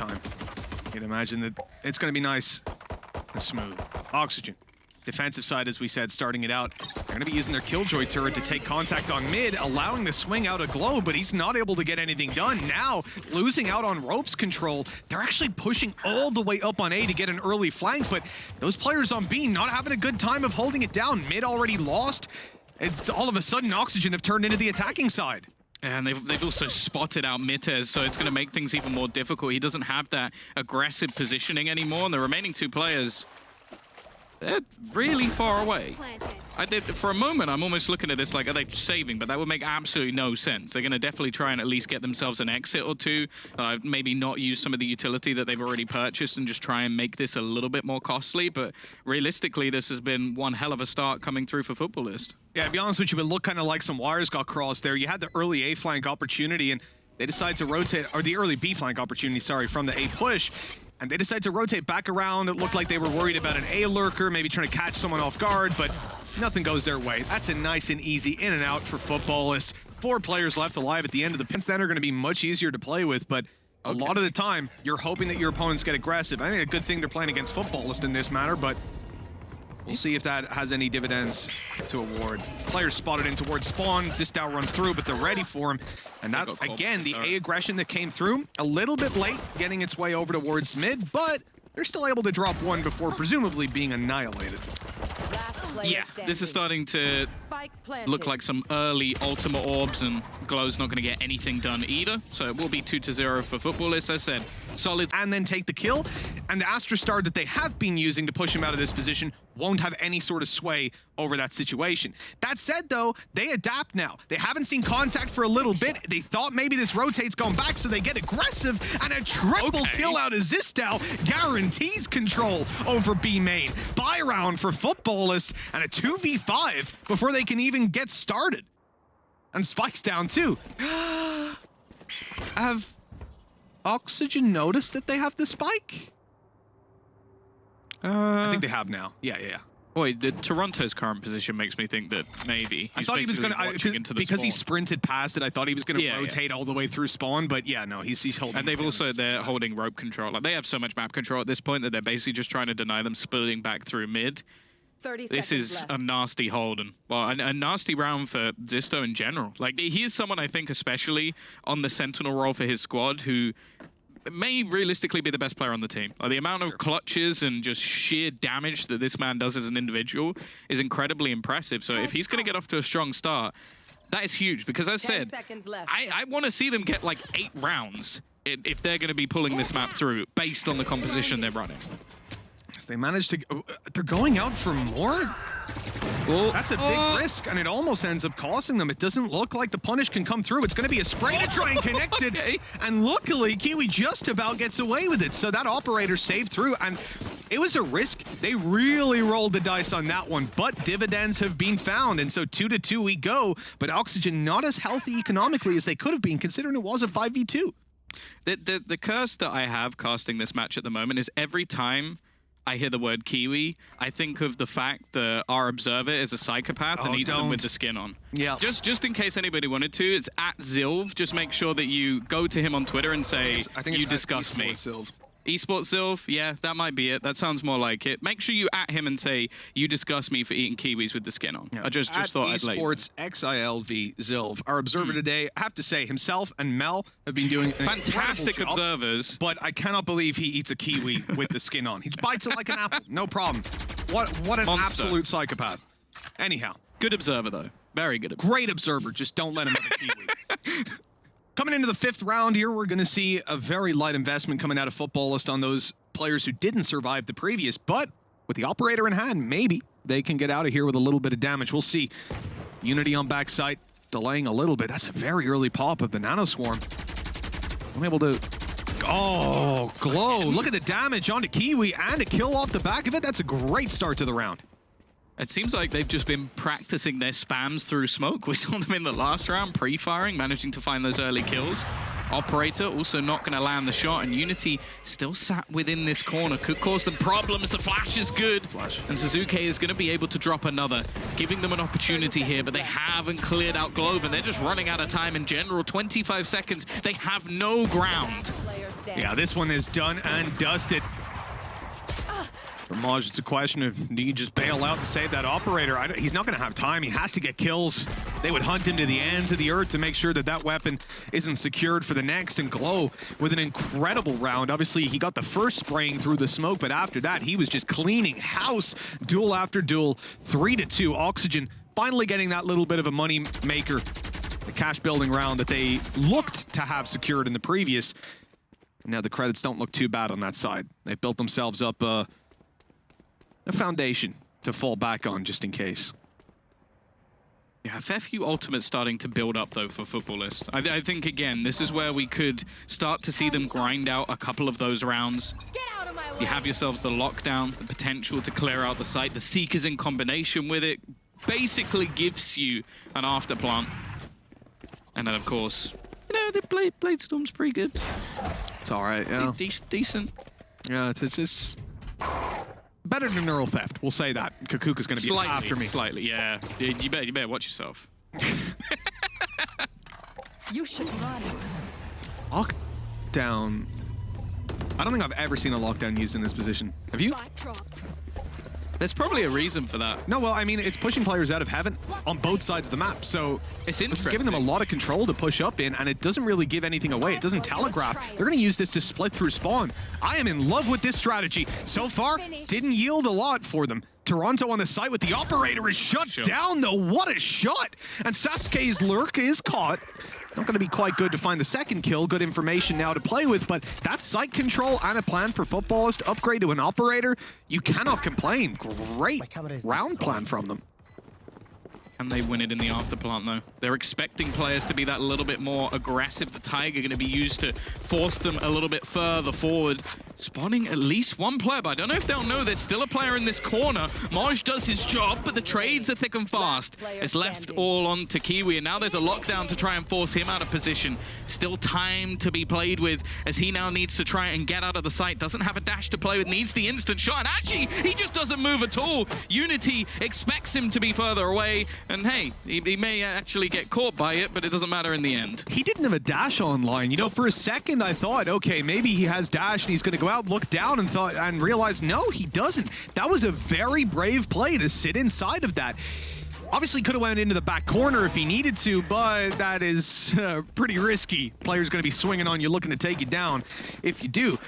time. You'd imagine that it's going to be nice and smooth. Oxygen. Defensive side, as we said, starting it out. They're going to be using their Killjoy turret to take contact on mid, allowing the swing out a glow, but he's not able to get anything done. Now, losing out on ropes control, they're actually pushing all the way up on A to get an early flank, but those players on B not having a good time of holding it down. Mid already lost. It's all of a sudden, Oxygen have turned into the attacking side. And they've also spotted out Mittez, so it's going to make things even more difficult. He doesn't have that aggressive positioning anymore, and the remaining two players, they're really far away. For a moment, I'm almost looking at this like, are they saving? But that would make absolutely no sense. They're going to definitely try and at least get themselves an exit or two. Maybe not use some of the utility that they've already purchased and just try and make this a little bit more costly. But realistically, this has been one hell of a start coming through for Futbolist. Yeah, to be honest with you, it looked kind of like some wires got crossed there. You had the early A flank opportunity, and they decided to rotate, or the early B flank opportunity, sorry, from the A push. And they decided to rotate back around. It looked like they were worried about an A lurker, maybe trying to catch someone off guard, but nothing goes their way. That's a nice and easy in and out for Futbolist. 4 players left alive at the end of the pins. Then are going to be much easier to play with, but a lot of the time, you're hoping that your opponents get aggressive. I think a good thing they're playing against Futbolist in this matter, but we'll see if that has any dividends to award. Players spotted in towards spawn. Zistao runs through, but they're ready for him. And that, again, the A aggression that came through, a little bit late getting its way over towards mid, but they're still able to drop one before presumably being annihilated. Yeah, this is starting to look like some early Ultimate Orbs, and Glow's not going to get anything done either. So it will be 2-0 for Futbolist. As I said, solid. And then take the kill. And the Astra Star that they have been using to push him out of this position won't have any sort of sway over that situation. That said, though, they adapt now. They haven't seen contact for a little bit. They thought maybe this rotate's going back, so they get aggressive, and a triple kill out of Zistao guarantees control over B main. Buy round for Futbolist, and a 2v5 before they can even get started. And Spike's down too. Have Oxygen noticed that they have the Spike? I think they have now. Yeah. Boy, Toronto's current position makes me think that maybe. I thought he was going to, because he sprinted past it, I thought he was going to rotate all the way through spawn, but yeah, no, he's holding. And they're holding rope control. Like, they have so much map control at this point that they're basically just trying to deny them splitting back through mid. This is a nasty hold, and well, a nasty round for Zisto in general. Like, he is someone, I think, especially on the Sentinel role for his squad, who may realistically be the best player on the team. The amount of clutches and just sheer damage that this man does as an individual is incredibly impressive. So if he's going to get off to a strong start, that is huge. Because as I said, I want to see them get like 8 rounds if they're going to be pulling this map through based on the composition they're running. They managed to... they're going out for more? Well, that's a big risk, and it almost ends up costing them. It doesn't look like the punish can come through. It's going to be a spray to try and connect it. And luckily, Kiwi just about gets away with it. So that operator saved through, and it was a risk. They really rolled the dice on that one, but dividends have been found. And so 2-2 we go, but Oxygen not as healthy economically as they could have been, considering it was a 5v2. The curse that I have casting this match at the moment is every time I hear the word Kiwi, I think of the fact that our observer is a psychopath and eats them with the skin on. Yeah. Just in case anybody wanted to, it's at Zilv. Just make sure that you go to him on Twitter and say, you disgust me. Esports Zilv, yeah, that might be it. That sounds more like it. Make sure you at him and say, you disgust me for eating kiwis with the skin on. Yeah. I just thought I'd let you. Esports XILV Zilv. Our observer today, I have to say, himself and Mel have been doing fantastic observers. But I cannot believe he eats a kiwi with the skin on. He bites it like an apple. No problem. What an absolute psychopath. Anyhow. Good observer, though. Very good observer. Great observer. Just don't let him have a kiwi. Coming into the 5th round here, we're going to see a very light investment coming out of Futbolist on those players who didn't survive the previous, but with the operator in hand, maybe they can get out of here with a little bit of damage. We'll see. Unity on backside, delaying a little bit. That's a very early pop of the Nano Swarm. I'm able to... Oh, Glow. Look at the damage onto Kiwi and a kill off the back of it. That's a great start to the round. It seems like they've just been practicing their spams through smoke. We saw them in the last round, pre-firing, managing to find those early kills. Operator also not going to land the shot, and Unity still sat within this corner. Could cause them problems. The flash is good. And Suzuki is going to be able to drop another, giving them an opportunity here, but they haven't cleared out Glove, and they're just running out of time in general. 25 seconds. They have no ground. Yeah, this one is done and dusted. For Maj, it's a question of, do you just bail out and save that operator? He's not going to have time. He has to get kills. They would hunt him to the ends of the earth to make sure that that weapon isn't secured for the next. And Glow with an incredible round. Obviously, he got the first spraying through the smoke, but after that, he was just cleaning house. Duel after duel, 3-2. Oxygen finally getting that little bit of a money maker. The cash building round that they looked to have secured in the previous. Now the credits don't look too bad on that side. They built themselves up a foundation to fall back on just in case. Yeah, FFU Ultimate's starting to build up, though, for Futbolist. I think, again, this is where we could start to see them grind out a couple of those rounds. You have yourselves the lockdown, the potential to clear out the site. The Seekers in combination with it basically gives you an afterplant. And then, of course, you know, the Blade Storm's pretty good. It's all right, yeah. Decent. Yeah, it's just better than Neural Theft. We'll say that. Kakuka's going to be after me. Slightly, yeah. You better watch yourself. You should run. Lockdown. I don't think I've ever seen a lockdown used in this position. Have you? There's probably a reason for that. No, well, I mean, it's pushing players out of heaven on both sides of the map, so it's giving them a lot of control to push up in, and it doesn't really give anything away. It doesn't telegraph. They're going to use this to split through spawn. I am in love with this strategy. So far, didn't yield a lot for them. Toronto on the site with the operator is shut down, though. What a shot! And Sasuke's lurk is caught. Not going to be quite good to find the second kill. Good information now to play with, but that's site control and a plan for Futbolist. Upgrade to an operator. You cannot complain. Great round plan from them. Can they win it in the afterplant, though? They're expecting players to be that little bit more aggressive. The Tiger going to be used to force them a little bit further forward. Spawning at least one player, but I don't know if they'll know there's still a player in this corner. Maj does his job, but the trades are thick and fast. It's left all on to Kiwi, and now there's a lockdown to try and force him out of position. Still time to be played with, as he now needs to try and get out of the site. Doesn't have a dash to play with, needs the instant shot, and actually, he just doesn't move at all. Unity expects him to be further away, and hey, he may actually get caught by it, but it doesn't matter in the end. He didn't have a dash online. You know, for a second I thought, okay, maybe he has dash and he's going to go out, look down and realize, no, he doesn't. That was a very brave play to sit inside of that. Obviously could have went into the back corner if he needed to, but that is pretty risky. Player's going to be swinging on you, looking to take you down if you do.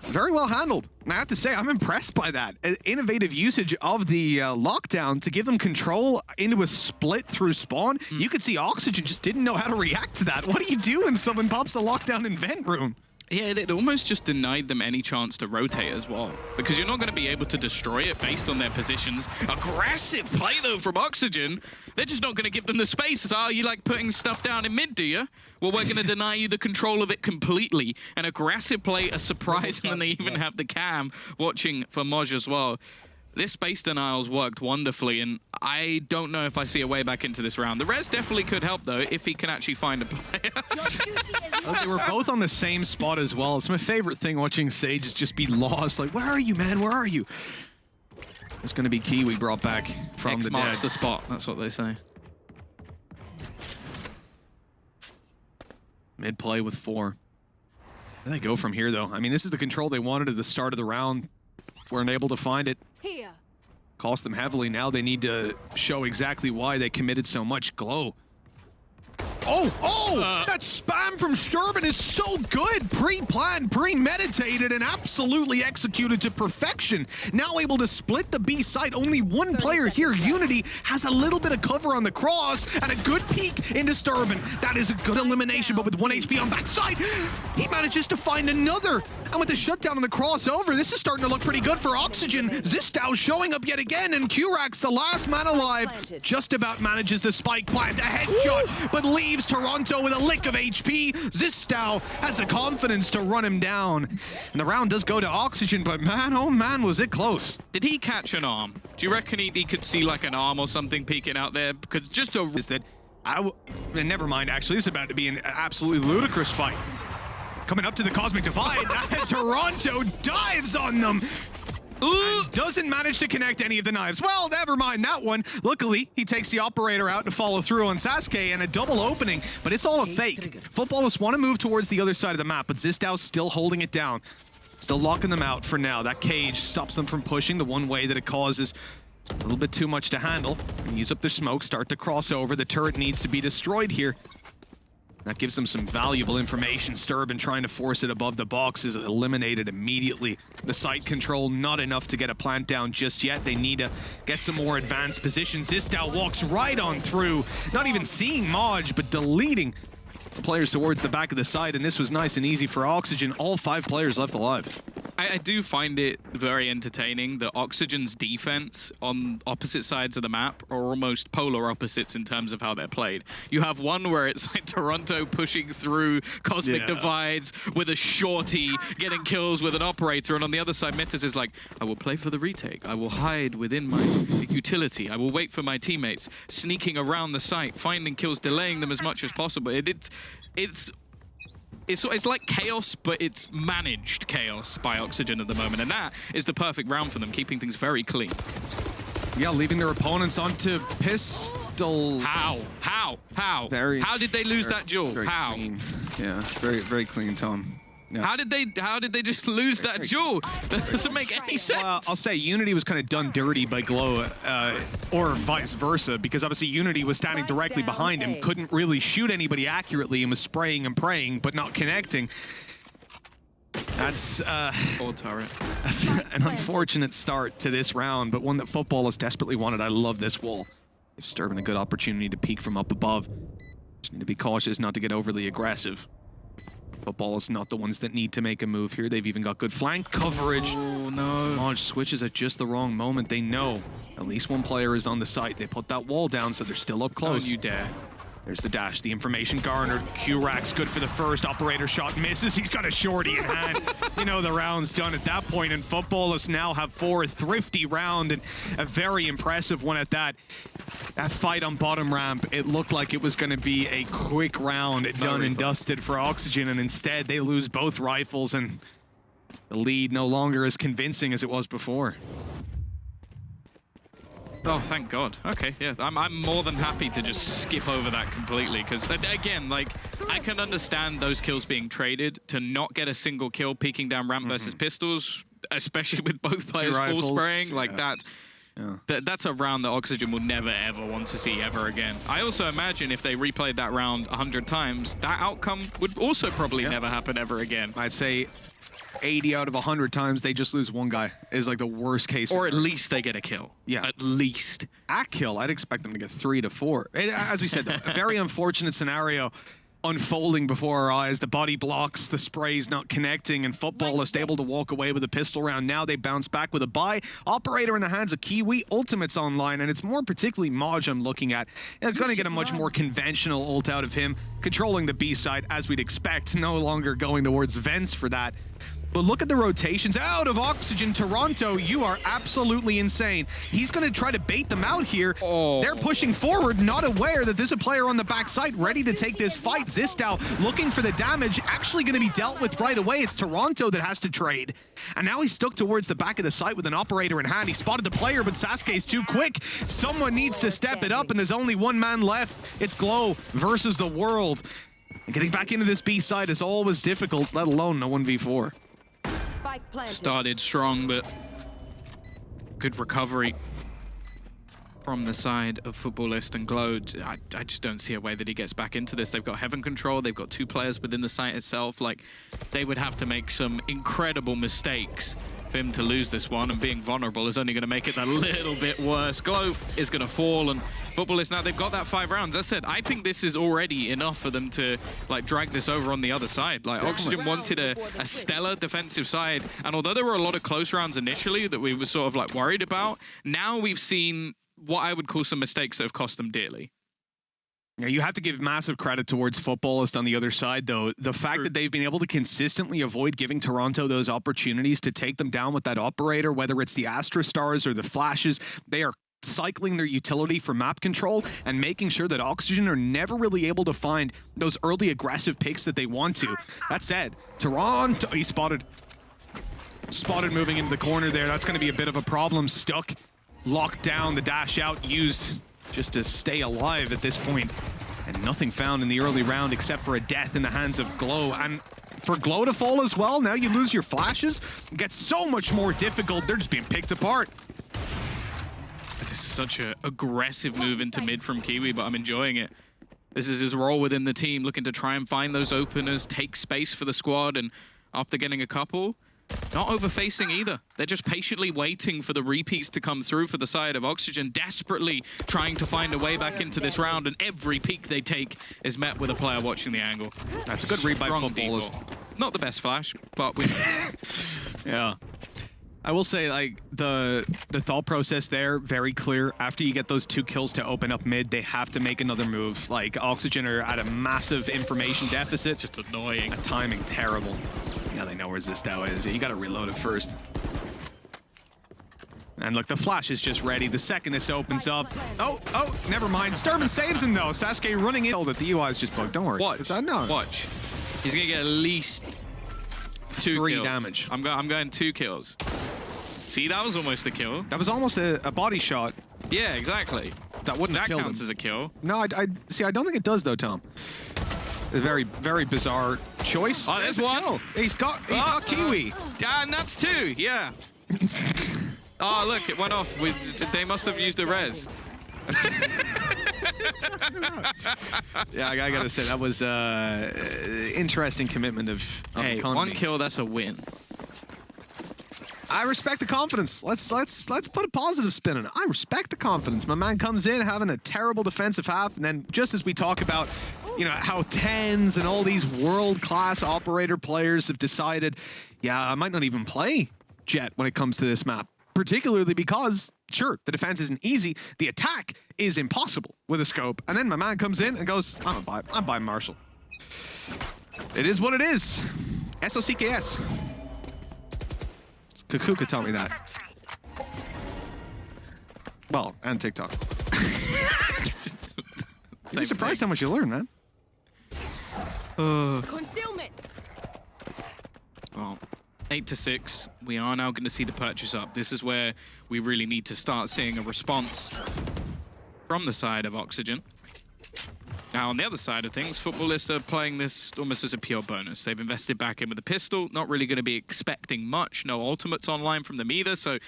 Very well handled. I have to say, I'm impressed by that. Innovative usage of the lockdown to give them control into a split through spawn. You could see Oxygen just didn't know how to react to that. What do you do when someone pops a lockdown in vent room? Yeah, it almost just denied them any chance to rotate as well, because you're not going to be able to destroy it based on their positions. Aggressive play, though, from Oxygen. They're just not going to give them the space. So, you like putting stuff down in mid, do you? Well, we're going to deny you the control of it completely. An aggressive play, a surprise, and then they even have the cam watching for Moj as well. This space denial's worked wonderfully, and I don't know if I see a way back into this round. The res definitely could help, though, if he can actually find a player. They were both on the same spot as well. It's my favorite thing watching Sage just be lost. Like, where are you, man? Where are you? It's going to be Kiwi brought back from X the marks dead. the spot. That's what they say. Mid play with 4. Where do they go from here, though? I mean, this is the control they wanted at the start of the round. Weren't able to find it. Here. Cost them heavily. Now they need to show exactly why they committed so much. Glow. That spam from Sturban is so good. Pre-planned, premeditated, and absolutely executed to perfection. Now able to split the B site. Only one player here. Unity has a little bit of cover on the cross and a good peek into Sturban. That is a good elimination, but with 1 HP on backside, he manages to find another. And with the shutdown on the crossover, this is starting to look pretty good for Oxygen. Zistow showing up yet again, and Qrax, the last man alive, just about manages the spike plant. A headshot, but leaves Toronto with a lick of HP. Zistow has the confidence to run him down. And the round does go to Oxygen, but man, oh man, was it close. Did he catch an arm? Do you reckon he could see like an arm or something peeking out there? Because just a... Is that... never mind, actually. This is about to be an absolutely ludicrous fight. Coming up to the Cosmic Divide, and Toronto dives on them. And doesn't manage to connect any of the knives. Well, never mind that one. Luckily, he takes the operator out to follow through on Sasuke and a double opening, but it's all a fake. Futbolists want to move towards the other side of the map, but Zistow's still holding it down. Still locking them out for now. That cage stops them from pushing the one way that it causes. A little bit too much to handle. Use up their smoke, start to cross over. The turret needs to be destroyed here. That gives them some valuable information. Sturban trying to force it above the box is eliminated immediately. The site control, not enough to get a plant down just yet. They need to get some more advanced positions. Zistow walks right on through, not even seeing Maj, but deleting the players towards the back of the site, and this was nice and easy for Oxygen. All 5 players left alive. I do find it very entertaining that Oxygen's defense on opposite sides of the map are almost polar opposites in terms of how they're played. You have one where it's like Toronto pushing through cosmic divides with a shorty, getting kills with an operator, and on the other side, Mitters is like, I will play for the retake. I will hide within my utility. I will wait for my teammates, sneaking around the site, finding kills, delaying them as much as possible. It's like chaos, but it's managed chaos by Oxygen at the moment, and that is the perfect round for them, keeping things very clean. Yeah, leaving their opponents onto pistols. How? How did they lose that duel? How? Clean. Yeah, very clean, Tom. Yeah. How did they just lose that duel? That doesn't make any sense. Well, I'll say Unity was kind of done dirty by Glow, or vice versa, because obviously Unity was standing directly behind him, couldn't really shoot anybody accurately, and was spraying and praying, but not connecting. That's turret. an unfortunate start to this round, but one that Futbolist desperately wanted. I love this wall. Give Sturban a good opportunity to peek from up above. Just need to be cautious not to get overly aggressive. Futbolists not the ones that need to make a move here. They've even got good flank coverage. Oh, no. Maj switches at just the wrong moment. They know at least one player is on the site. They put that wall down, so they're still up close. Don't you dare. There's the dash, the information garnered. Q-Rack's good for the first. Operator shot misses. He's got a shorty in hand. You know the round's done at that point, and Futbolists now have 4. A thrifty round, and a very impressive one at that. That fight on bottom ramp, it looked like it was going to be a quick round, done and dusted for Oxygen, and instead they lose both rifles, and the lead no longer as convincing as it was before. Oh, thank God. Okay, yeah, I'm more than happy to just skip over that completely, because, again, like, I can understand those kills being traded to not get a single kill peeking down ramp versus pistols, especially with both players full spraying, like that. Yeah. That's a round that Oxygen will never, ever want to see ever again. I also imagine if they replayed that round 100 times, that outcome would also probably never happen ever again. I'd say 80 out of 100 times they just lose one guy is like the worst case. Or at least they get a kill. Yeah. At least. A kill, I'd expect them to get 3 to 4. As we said, a very unfortunate scenario unfolding before our eyes. The body blocks, the spray's not connecting, and Futbolist able to walk away with a pistol round. Now they bounce back with a buy. Operator in the hands of Kiwi. Ultimate's online, and it's more particularly Maj I'm looking at. They're going to get a much more conventional ult out of him, controlling the B side as we'd expect, no longer going towards vents for that. But look at the rotations out of Oxygen. Toronto, you are absolutely insane. He's going to try to bait them out here. Oh. They're pushing forward, not aware that there's a player on the backside ready to take this fight. Zistow looking for the damage, actually going to be dealt with right away. It's Toronto that has to trade. And now he's stuck towards the back of the site with an operator in hand. He spotted the player, but Sasuke's too quick. Someone needs to step it up, and there's only one man left. It's Glow versus the world. And getting back into this B side is always difficult, let alone no 1v4. Started strong, but good recovery from the side of Futbolist and Glow. I just don't see a way that he gets back into this. They've got heaven control. They've got 2 players within the site itself. Like, they would have to make some incredible mistakes for him to lose this one, and being vulnerable is only going to make it a little bit worse. Glow is going to fall, and Futbolist now, they've got that 5 rounds. As I said, I think this is already enough for them to like drag this over on the other side. Like, Oxygen wanted a stellar defensive side, and although there were a lot of close rounds initially that we were sort of like worried about, now we've seen what I would call some mistakes that have cost them dearly. Yeah, you have to give massive credit towards Futbolist on the other side, though. The fact that they've been able to consistently avoid giving Toronto those opportunities to take them down with that operator, whether it's the Astra Stars or the Flashes, they are cycling their utility for map control and making sure that Oxygen are never really able to find those early aggressive picks that they want to. That said, Toronto, he spotted. spotted moving into the corner there. That's going to be a bit of a problem. Stuck, locked down, the dash out used just to stay alive at this point. And nothing found in the early round except for a death in the hands of Glow. And for Glow to fall as well, now you lose your flashes. It gets so much more difficult. They're just being picked apart. This is such an aggressive move into mid from Kiwi, but I'm enjoying it. This is his role within the team, looking to try and find those openers, take space for the squad, and after getting a couple, not overfacing either. They're just patiently waiting for the repeats to come through for the side of Oxygen, desperately trying to find a way back into this round, and every peek they take is met with a player watching the angle. That's a good read by Futbolist. Not the best flash, but we... Yeah. I will say, like, the thought process there, very clear. After you get those 2 kills to open up mid, they have to make another move. Like, Oxygen are at a massive information deficit. Just annoying. The timing, terrible. Yeah, they know where Zistow is. You gotta reload it first. And look, the flash is just ready. The second this opens up... Oh, never mind. Sturban saves him, though. Sasuke running in. That the UI is just bugged. Don't worry. Watch. No. Watch. He's gonna get at least 2 3 kills. damage. I'm going 2 kills. See, that was almost a kill. That was almost a body shot. Yeah, exactly. That wouldn't have killed counts him. as a kill. No, I see. I don't think it does, though, Tom. A very, very bizarre choice. Oh, there's one. Kill. He's got Kiwi. And that's 2. Yeah. Oh, look, it went off. They must have used a res. Yeah, I gotta say that was interesting commitment of hey, economy. 1 kill. That's a win. I respect the confidence. Let's put a positive spin on it. I respect the confidence. My man comes in having a terrible defensive half, and then just as we talk about, you know, how TenZ and all these world-class operator players have decided, yeah, I might not even play Jett when it comes to this map, particularly because, sure, the defense isn't easy, the attack is impossible with a scope. And then my man comes in and goes, I'm buying Marshall. It is what it is. SOCKS. Kukuka taught me that. Well, and TikTok. I'm surprised how much you learn, man. Concealment. Well, 8-6. We are now going to see the purchase up. This is where we really need to start seeing a response from the side of Oxygen. Now, on the other side of things, Futbolist are playing this almost as a pure bonus. They've invested back in with a pistol, not really going to be expecting much. No ultimates online from them either, so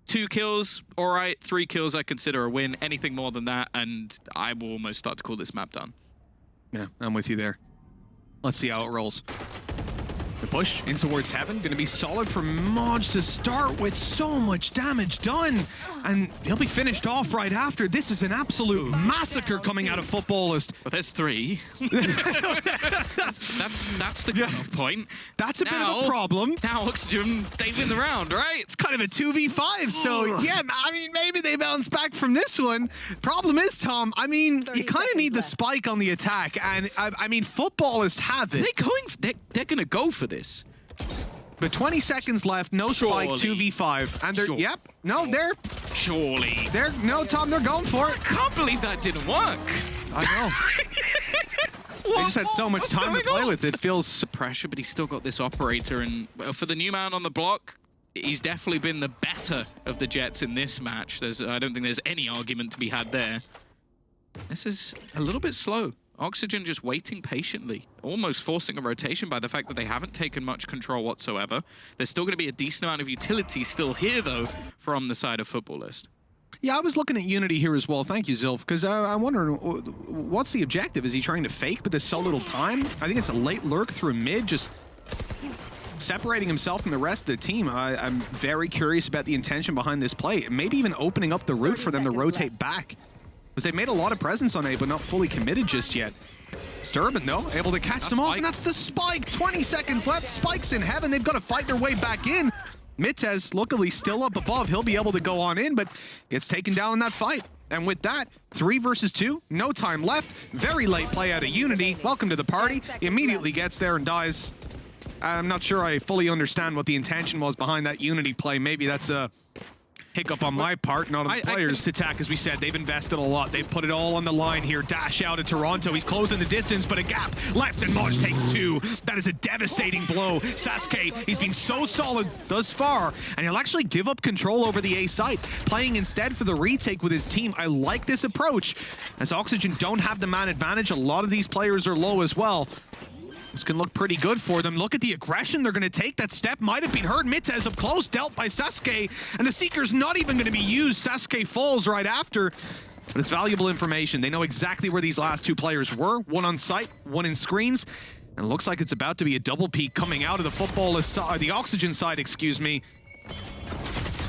2 kills, all right. 3 kills I consider a win. Anything more than that, and I will almost start to call this map done. Yeah, I'm with you there. Let's see how it rolls. The push in towards heaven, going to be solid for Moj to start with so much damage done. And he'll be finished off right after. This is an absolute massacre coming out of Futbolist. But there's 3. that's the cutoff point. That's a bit of a problem. Now Oxygen, they win the round, right? It's kind of a 2v5, so yeah, I mean, maybe they bounce back from this one. Problem is, Tom, I mean, you kind of need the spike on the attack, and I mean, Futbolist have it. They're going to go for this. But 20 seconds left, no spike, 2v5. And they're, yep, no, they're... Surely. No, Tom, they're going for it. I can't believe that didn't work. I know. They just had so much time to play with. It feels... Pressure, but he's still got this operator. And for the new man on the block, he's definitely been the better of the Jets in this match. I don't think there's any argument to be had there. This is a little bit slow. Oxygen just waiting patiently, almost forcing a rotation by the fact that they haven't taken much control whatsoever. There's still going to be a decent amount of utility still here, though, from the side of Futbolist. Yeah, I was looking at Unity here as well. Thank you, Zilf, because I'm wondering, what's the objective? Is he trying to fake, but there's so little time? I think it's a late lurk through mid, just separating himself from the rest of the team. I'm very curious about the intention behind this play. Maybe even opening up the route for them to rotate back. Because they've made a lot of presence on A, but not fully committed just yet. Sturban, though, able to catch them off, and that's the spike. 20 seconds left. Spike's in heaven. They've got to fight their way back in. Mitez, luckily, still up above. He'll be able to go on in, but gets taken down in that fight. And with that, 3 versus 2, no time left. Very late play out of Unity. Welcome to the party. He immediately gets there and dies. I'm not sure I fully understand what the intention was behind that Unity play. Maybe that's a hiccup on my part, not on the players. Attack, as we said, they've invested a lot. They've put it all on the line here. Dash out of Toronto. He's closing the distance, but a gap left, and Moj takes 2. That is a devastating blow. Sasuke, he's been so solid thus far, and he'll actually give up control over the A site, playing instead for the retake with his team. I like this approach, as Oxygen don't have the man advantage. A lot of these players are low as well. This can look pretty good for them. Look at the aggression they're going to take. That step might have been heard. Mitez up close, dealt by Sasuke, and the Seeker's not even going to be used. Sasuke falls right after, but it's valuable information. They know exactly where these last 2 players were. One on site, one in screens, and it looks like it's about to be a double peak coming out of the Futbolist side, the Oxygen side, excuse me.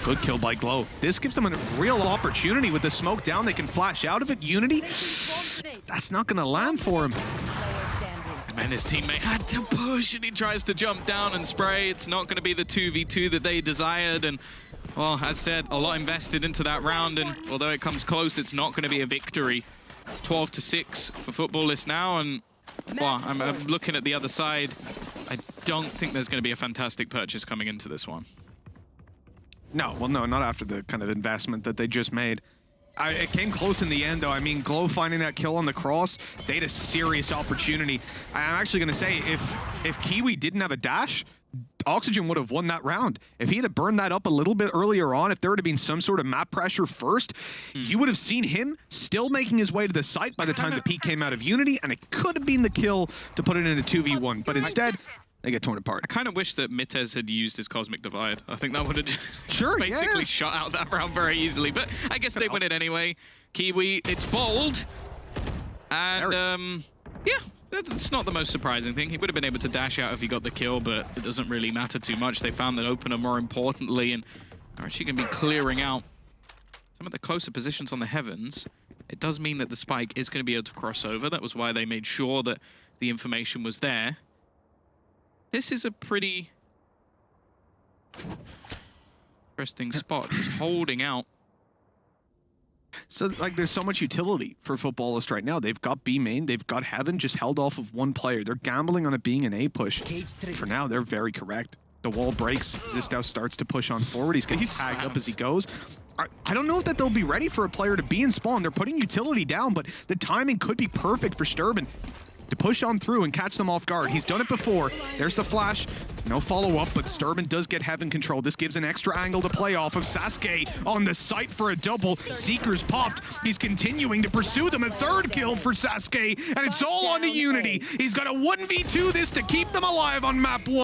Good kill by Glow. This gives them a real opportunity with the smoke down. They can flash out of it. Unity, that's not going to land for him. And his teammate had to push, and he tries to jump down and spray. It's not going to be the 2v2 that they desired. And, well, as said, a lot invested into that round. And although it comes close, it's not going to be a victory. 12-6 for Futbolist now. And, well, I'm looking at the other side. I don't think there's going to be a fantastic purchase coming into this one. No, well, no, not after the kind of investment that they just made. It came close in the end, though. I mean, Glow finding that kill on the cross, they had a serious opportunity. I'm actually going to say, if Kiwi didn't have a dash, Oxygen would have won that round. If he had burned that up a little bit earlier on, if there would have been some sort of map pressure first, you would have seen him still making his way to the site by the time the peak came out of Unity, and it could have been the kill to put it in a 2v1. But instead, they get torn apart. I kind of wish that Mitez had used his Cosmic Divide. I think that would have basically shot out that round very easily. But I guess they win it anyway. Kiwi, it's bold. And, yeah, that's not the most surprising thing. He would have been able to dash out if he got the kill, but it doesn't really matter too much. They found that opener more importantly, and they're actually going to be clearing out some of the closer positions on the heavens. It does mean that the spike is going to be able to cross over. That was why they made sure that the information was there. This is a pretty interesting spot. Just holding out. So, like, there's so much utility for Futbolist right now. They've got B main, they've got Heaven just held off of one player. They're gambling on it being an A push. For now, they're very correct. The wall breaks. Zistow starts to push on forward. He's getting tagged up as he goes. I don't know if that they'll be ready for a player to be in spawn. They're putting utility down, but the timing could be perfect for Sturban to push on through and catch them off guard. He's done it before. There's the flash. No follow-up, but Sturban does get Heaven control. This gives an extra angle to play off of. Sasuke on the site for a double. Seeker's popped. He's continuing to pursue them. A 3rd kill for Sasuke, and it's all on to Unity. He's got a 1v2 this to keep them alive on map 1.